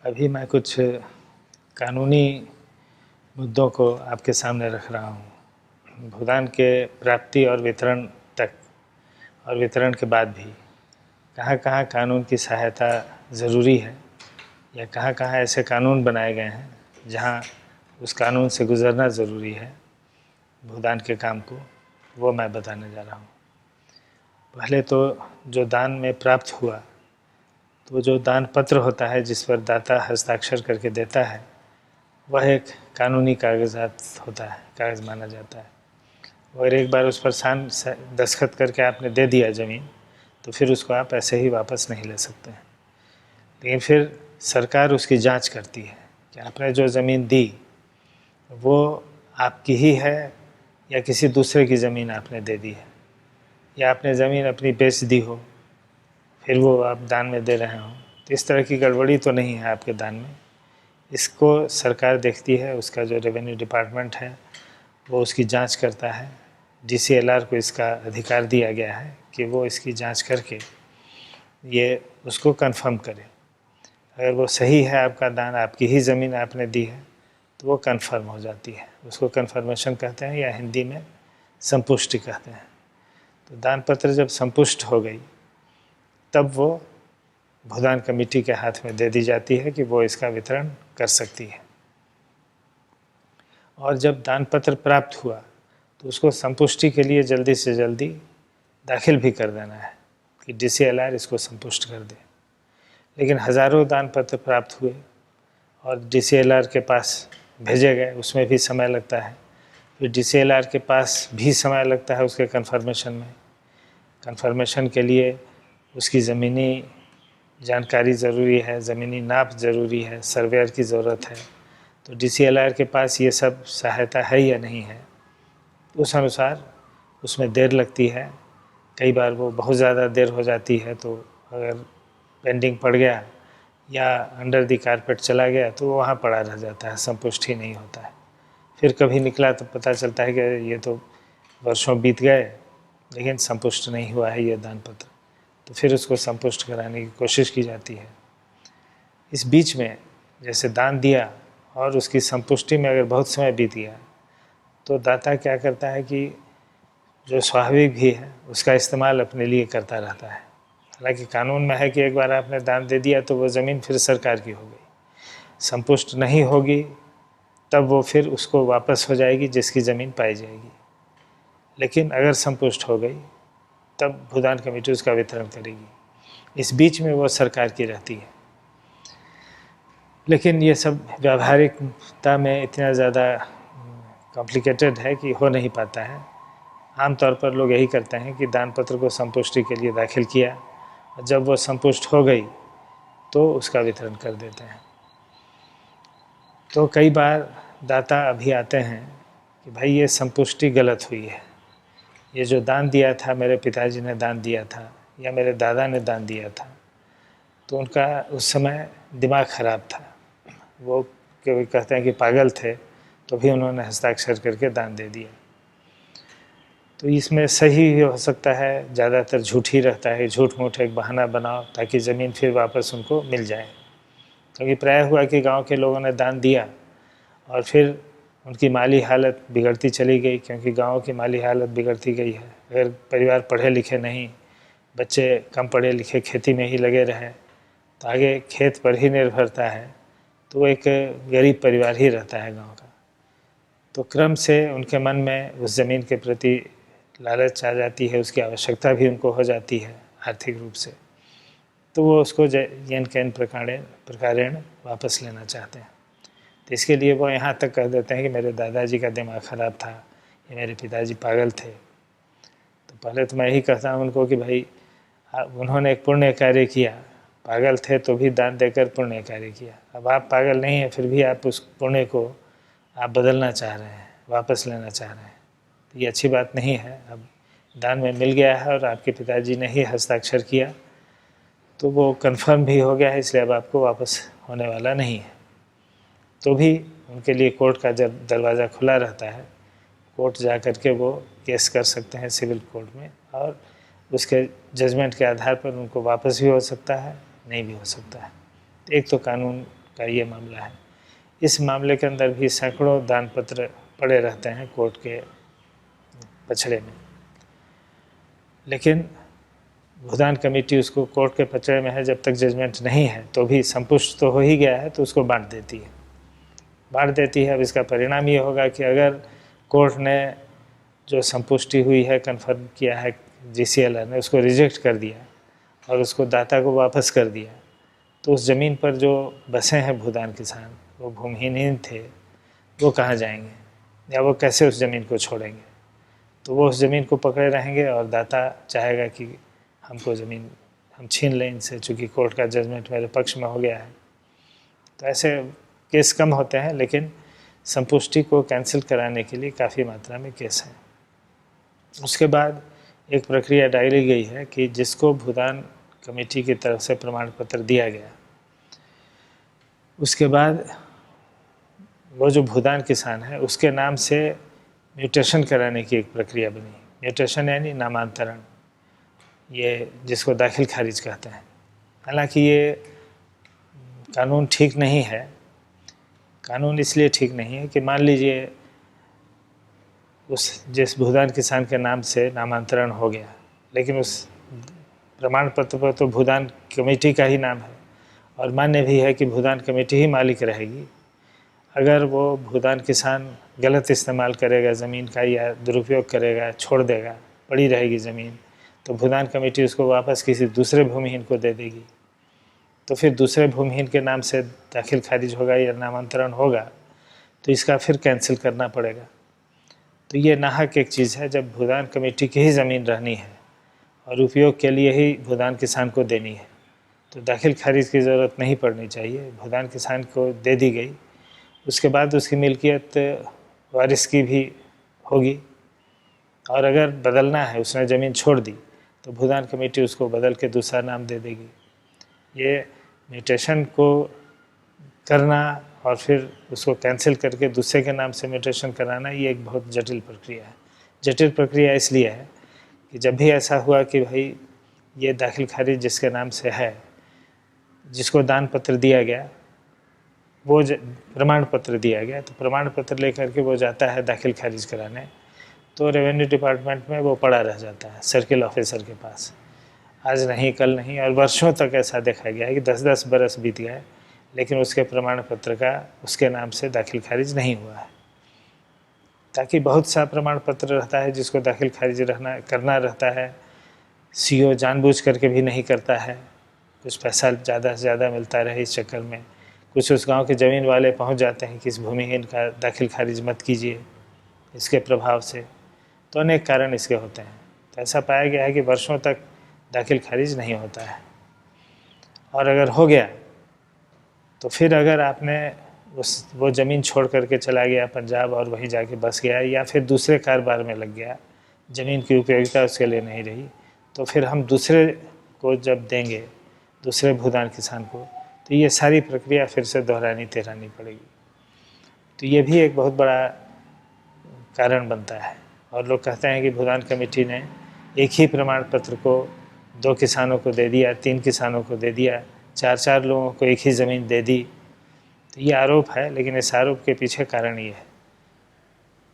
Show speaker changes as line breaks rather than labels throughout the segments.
अभी मैं कुछ कानूनी मुद्दों को आपके सामने रख रहा हूँ। भूदान के प्राप्ति और वितरण तक और वितरण के बाद भी कहाँ कहाँ कानून की सहायता ज़रूरी है या कहाँ कहाँ ऐसे कानून बनाए गए हैं जहाँ उस कानून से गुज़रना ज़रूरी है भूदान के काम को, वो मैं बताने जा रहा हूँ। पहले तो जो दान में प्राप्त हुआ, तो जो दान पत्र होता है जिस पर दाता हस्ताक्षर करके देता है, वह एक कानूनी कागजात होता है, कागज़ माना जाता है। और एक बार उस पर दस्तखत करके आपने दे दिया ज़मीन, तो फिर उसको आप ऐसे ही वापस नहीं ले सकते हैं। लेकिन फिर सरकार उसकी जांच करती है कि आपने जो ज़मीन दी वो आपकी ही है या किसी दूसरे की ज़मीन आपने दे दी है, या आपने ज़मीन अपनी बेच दी हो फिर वो आप दान में दे रहे हो। तो इस तरह की गड़बड़ी तो नहीं है आपके दान में। इसको सरकार देखती है, उसका जो रेवेन्यू डिपार्टमेंट है वो उसकी जांच करता है। DCLR को इसका अधिकार दिया गया है कि वो इसकी जांच करके ये उसको कंफर्म करे। अगर वो सही है, आपका दान, आपकी ही ज़मीन आपने दी है, तो वो कंफर्म हो जाती है। उसको कंफर्मेशन कहते हैं या हिंदी में संपुष्टि कहते हैं। तो दान पत्र जब संपुष्ट हो गई तब वो भूदान कमेटी के हाथ में दे दी जाती है कि वो इसका वितरण कर सकती है। और जब दान पत्र प्राप्त हुआ तो उसको संपुष्टि के लिए जल्दी से जल्दी दाखिल भी कर देना है कि DCLR इसको संपुष्ट कर दे। लेकिन हज़ारों दान पत्र प्राप्त हुए और DCLR के पास भेजे गए, उसमें भी समय लगता है। फिर DCLR के पास भी समय लगता है उसके कन्फर्मेशन में। कन्फर्मेशन के लिए उसकी ज़मीनी जानकारी ज़रूरी है, ज़मीनी नाप ज़रूरी है, सर्वेयर की ज़रूरत है। तो DCLR के पास ये सब सहायता है या नहीं है, उस अनुसार उसमें देर लगती है। कई बार वो बहुत ज़्यादा देर हो जाती है, तो अगर पेंडिंग पड़ गया या अंडर द कारपेट चला गया तो वो वहाँ पड़ा रह जाता है, संपुष्ट ही नहीं होता है। फिर कभी निकला तो पता चलता है कि ये तो वर्षों बीत गए लेकिन संपुष्ट नहीं हुआ है ये दान पत्र, तो फिर उसको संपुष्ट कराने की कोशिश की जाती है। इस बीच में जैसे दान दिया और उसकी संपुष्टि में अगर बहुत समय बीत गया तो दाता क्या करता है कि जो स्वाभाविक भी है उसका इस्तेमाल अपने लिए करता रहता है। हालांकि कानून में है कि एक बार आपने दान दे दिया तो वो ज़मीन फिर सरकार की हो गई, संपुष्ट नहीं होगी तब वो फिर उसको वापस हो जाएगी जिसकी ज़मीन पाई जाएगी। लेकिन अगर संपुष्ट हो गई तब भूदान कमेटी उसका वितरण करेगी। इस बीच में वो सरकार की रहती है। लेकिन ये सब व्यावहारिकता में इतना ज़्यादा कॉम्प्लिकेटेड है कि हो नहीं पाता है। आमतौर पर लोग यही करते हैं कि दान पत्र को संपुष्टि के लिए दाखिल किया और जब वो संपुष्ट हो गई तो उसका वितरण कर देते हैं। तो कई बार दाता अभी आते हैं कि भाई ये संपुष्टि गलत हुई है, ये जो दान दिया था, मेरे पिताजी ने दान दिया था या मेरे दादा ने दान दिया था, तो उनका उस समय दिमाग ख़राब था, वो कहते हैं कि पागल थे तो भी उन्होंने हस्ताक्षर करके दान दे दिया। तो इसमें सही भी हो सकता है, ज़्यादातर झूठ ही रहता है। झूठ मूठ एक बहाना बनाओ ताकि ज़मीन फिर वापस उनको मिल जाए। क्योंकि प्रायः हुआ कि गांव के लोगों ने दान दिया और फिर उनकी माली हालत बिगड़ती चली गई, क्योंकि गाँव की माली हालत बिगड़ती गई है। अगर परिवार पढ़े लिखे नहीं, बच्चे कम पढ़े लिखे खेती में ही लगे रहे तो आगे खेत पर ही निर्भरता है, तो वो एक गरीब परिवार ही रहता है गाँव का। तो क्रम से उनके मन में उस ज़मीन के प्रति लालच आ जाती है, उसकी आवश्यकता भी उनको हो जाती है आर्थिक रूप से, तो वो उसको येन कैन प्रकारेण वापस लेना चाहते हैं। तो इसके लिए वो यहाँ तक कह देते हैं कि मेरे दादाजी का दिमाग ख़राब था या मेरे पिताजी पागल थे। तो पहले तो मैं यही कहता हूँ उनको कि भाई उन्होंने एक पुण्य कार्य किया, पागल थे तो भी दान देकर पुण्य कार्य किया। अब आप पागल नहीं हैं फिर भी आप उस पुण्य को आप बदलना चाह रहे हैं, वापस लेना चाह रहे हैं, तो ये अच्छी बात नहीं है। अब दान में मिल गया है और आपके पिताजी ने ही हस्ताक्षर किया तो वो कंफर्म भी हो गया है, इसलिए अब आपको वापस होने वाला नहीं है। तो भी उनके लिए कोर्ट का दरवाज़ा खुला रहता है, कोर्ट जा कर के वो केस कर सकते हैं सिविल कोर्ट में, और उसके जजमेंट के आधार पर उनको वापस भी हो सकता है, नहीं भी हो सकता है। एक तो कानून का ये मामला है। इस मामले के अंदर भी सैकड़ों दान पत्र पड़े रहते हैं कोर्ट के पछड़े में, लेकिन भूदान कमेटी उसको कोर्ट के पचड़े में है, जब तक जजमेंट नहीं है तो भी संपुष्ट तो हो ही गया है तो उसको बांट देती है। अब इसका परिणाम ये होगा कि अगर कोर्ट ने जो संपुष्टि हुई है, कन्फर्म किया है GCLR ने, उसको रिजेक्ट कर दिया और उसको दाता को वापस कर दिया, तो उस ज़मीन पर जो बसे हैं भूदान किसान, वो भूमिहीन थे, वो कहाँ जाएंगे या वो कैसे उस ज़मीन को छोड़ेंगे? तो वो उस ज़मीन को पकड़े रहेंगे और दाता चाहेगा कि हमको ज़मीन हम छीन लें इनसे, चूँकि कोर्ट का जजमेंट मेरे पक्ष में हो गया है। तो ऐसे केस कम होते हैं, लेकिन संपुष्टि को कैंसिल कराने के लिए काफ़ी मात्रा में केस हैं। उसके बाद एक प्रक्रिया डाली गई है कि जिसको भूदान कमेटी की तरफ से प्रमाण पत्र दिया गया, उसके बाद वो जो भूदान किसान है उसके नाम से म्यूटेशन कराने की एक प्रक्रिया बनी। म्यूटेशन यानी नामांतरण, ये जिसको दाखिल खारिज कहते हैं। हालांकि ये कानून ठीक नहीं है। कानून इसलिए ठीक नहीं है कि मान लीजिए उस जिस भूदान किसान के नाम से नामांतरण हो गया, लेकिन उस प्रमाण पत्र पर तो भूदान कमेटी का ही नाम है और मान्य भी है कि भूदान कमेटी ही मालिक रहेगी। अगर वो भूदान किसान गलत इस्तेमाल करेगा ज़मीन का या दुरुपयोग करेगा, छोड़ देगा, पड़ी रहेगी ज़मीन, तो भूदान कमेटी उसको वापस किसी दूसरे भूमिहीन को दे देगी। तो फिर दूसरे भूमिहीन के नाम से दाखिल खारिज होगा या नामांतरण होगा, तो इसका फिर कैंसिल करना पड़ेगा। तो ये नाहक एक चीज़ है जब भूदान कमेटी की ही ज़मीन रहनी है और उपयोग के लिए ही भूदान किसान को देनी है, तो दाखिल खारिज की ज़रूरत नहीं पड़नी चाहिए। भूदान किसान को दे दी गई, उसके बाद उसकी मिल्कियत वारिस की भी होगी, और अगर बदलना है, उसने ज़मीन छोड़ दी, तो भूदान कमेटी उसको बदल के दूसरा नाम दे देगी। ये म्यूटेशन को करना और फिर उसको कैंसिल करके दूसरे के नाम से म्यूटेशन कराना, ये एक बहुत जटिल प्रक्रिया है। जटिल प्रक्रिया इसलिए है कि जब भी ऐसा हुआ कि भाई ये दाखिल खारिज जिसके नाम से है, जिसको दान पत्र दिया गया, वो प्रमाण पत्र दिया गया, तो प्रमाण पत्र लेकर के वो जाता है दाखिल खारिज कराने, तो रेवेन्यू डिपार्टमेंट में वो पड़ा रह जाता है सर्किल ऑफिसर के पास, आज नहीं कल नहीं, और वर्षों तक ऐसा देखा गया है कि 10-10 बरस बीत गए, लेकिन उसके प्रमाण पत्र का उसके नाम से दाखिल खारिज नहीं हुआ है। ताकि बहुत सा प्रमाण पत्र रहता है जिसको दाखिल खारिज करना रहता है, CO जानबूझ करके भी नहीं करता है, कुछ पैसा ज़्यादा से ज़्यादा मिलता रहे इस चक्कर में। कुछ उस गांव के ज़मीन वाले पहुंच जाते हैं कि इस भूमिहीन का दाखिल खारिज मत कीजिए इसके प्रभाव से, तो अनेक कारण इसके होते हैं। तो ऐसा पाया गया है कि वर्षों तक दाखिल खारिज नहीं होता है, और अगर हो गया तो फिर अगर आपने वो ज़मीन छोड़ करके चला गया पंजाब और वहीं जाके बस गया, या फिर दूसरे कारोबार में लग गया, ज़मीन की उपयोगिता उसके लिए नहीं रही, तो फिर हम दूसरे को जब देंगे, दूसरे भूदान किसान को, तो ये सारी प्रक्रिया फिर से दोहरानी तेहरानी पड़ेगी। तो ये भी एक बहुत बड़ा कारण बनता है। और लोग कहते हैं कि भूदान कमेटी ने एक ही प्रमाण पत्र को 2 किसानों को दे दिया, 3 किसानों को दे दिया, 4-4 लोगों को एक ही ज़मीन दे दी। तो ये आरोप है, लेकिन इस आरोप के पीछे कारण ये है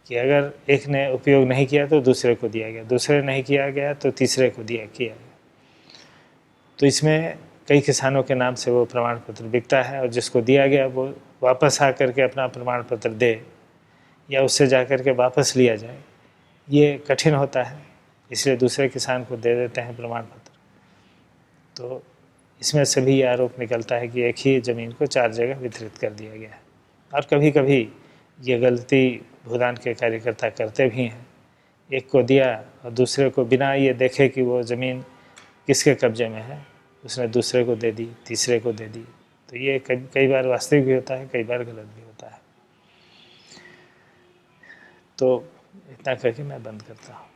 कि अगर एक ने उपयोग नहीं किया तो दूसरे को दिया गया, दूसरे नहीं किया गया तो तीसरे को किया गया। तो इसमें कई किसानों के नाम से वो प्रमाण पत्र बिकता है, और जिसको दिया गया वो वापस आ करके अपना प्रमाण पत्र दे या उससे जा कर के वापस लिया जाए, ये कठिन होता है, इसलिए दूसरे किसान को दे देते हैं प्रमाण पत्र। तो इसमें से भी ये आरोप निकलता है कि एक ही ज़मीन को 4 जगह वितरित कर दिया गया है। और कभी कभी ये गलती भूदान के कार्यकर्ता करते भी हैं, एक को दिया और दूसरे को बिना ये देखे कि वो ज़मीन किसके कब्जे में है, उसने दूसरे को दे दी, तीसरे को दे दी। तो ये कई बार वास्तविक भी होता है, कई बार गलत भी होता है। तो इतना करके मैं बंद करता हूँ।